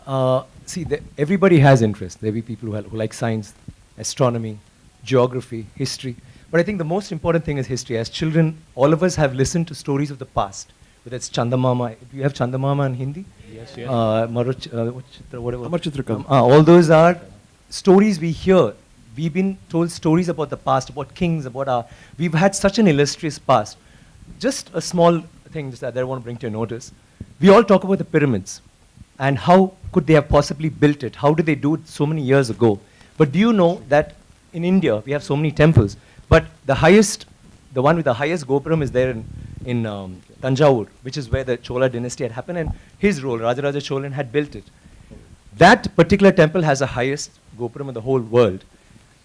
Everybody has interest. There will be people who like science, astronomy, geography, history. But I think the most important thing is history. As children, all of us have listened to stories of the past. Whether it's Chandamama. Do you have Chandamama in Hindi? Yes, yes. Whatever. Amar Chitrakam. All those are stories we hear. We've been told stories about the past, about kings, we've had such an illustrious past. Just a small thing that I want to bring to your notice. We all talk about the pyramids and how could they have possibly built it? How did they do it so many years ago? But do you know that in India, we have so many temples, but the one with the highest Gopuram is there in Tanjavur, which is where the Chola dynasty had happened, and his role, Rajaraja Cholan, had built it. That particular temple has the highest Gopuram in the whole world.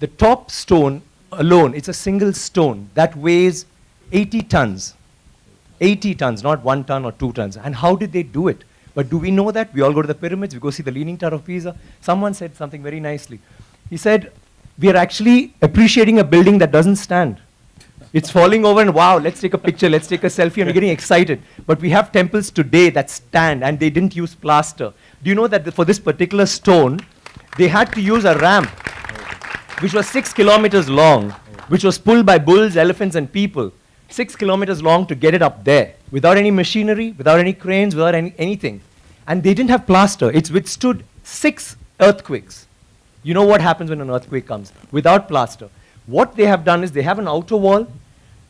The top stone alone, it's a single stone that weighs 80 tons. 80 tons, not 1 ton or 2 tons. And how did they do it? But do we know that? We all go to the pyramids, we go see the Leaning Tower of Pisa. Someone said something very nicely. He said, we are actually appreciating a building that doesn't stand. It's falling over and wow, let's take a picture, let's take a selfie, and we're getting excited. But we have temples today that stand and they didn't use plaster. Do you know that for this particular stone, they had to use a ramp which was 6 kilometers long, which was pulled by bulls, elephants, and people. 6 kilometers long to get it up there, without any machinery, without any cranes, without anything. And they didn't have plaster. It's withstood 6 earthquakes. You know what happens when an earthquake comes? Without plaster. What they have done is they have an outer wall,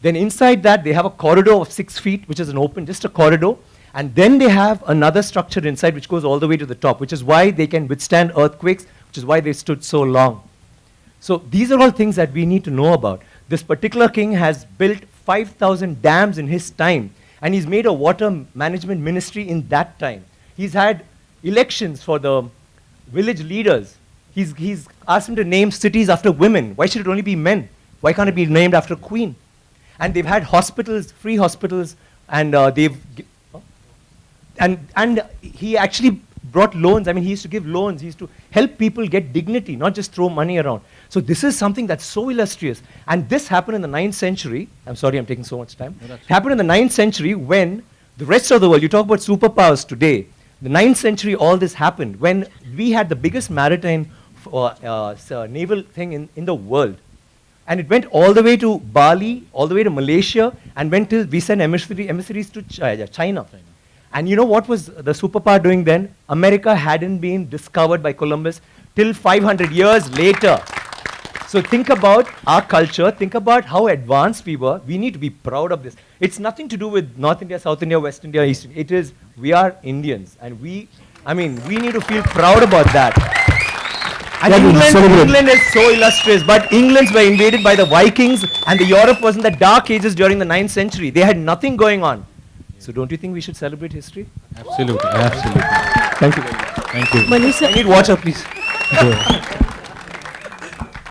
then inside that they have a corridor of 6 feet, which is an open, just a corridor, and then they have another structure inside which goes all the way to the top, which is why they can withstand earthquakes, which is why they stood so long. So these are all things that we need to know about. This particular king has built 5,000 dams in his time, and he's made a water management ministry in that time. He's had elections for the village leaders. He's asked them to name cities after women. Why should it only be men? Why can't it be named after a queen? And they've had hospitals, free hospitals, and and he actually brought loans. I mean, he used to give loans. He used to help people get dignity, not just throw money around. So this is something that's so illustrious. And this happened in the 9th century. I'm sorry I'm taking so much time. No, it happened in the 9th century when the rest of the world, you talk about superpowers today, the 9th century all this happened when we had the biggest maritime naval thing in the world. And it went all the way to Bali, all the way to Malaysia, and went till we sent emissaries to China. And you know what was the superpower doing then? America hadn't been discovered by Columbus till 500 years later. So think about our culture, think about how advanced we were. We need to be proud of this. It's nothing to do with North India, South India, West India, East India. It is, we are Indians. And we need to feel proud about that. And England is so illustrious, but Englands were invaded by the Vikings, and the Europe was in the dark ages during the 9th century. They had nothing going on. So don't you think we should celebrate history? Absolutely, absolutely. Thank you very much. Thank you. I need water, please.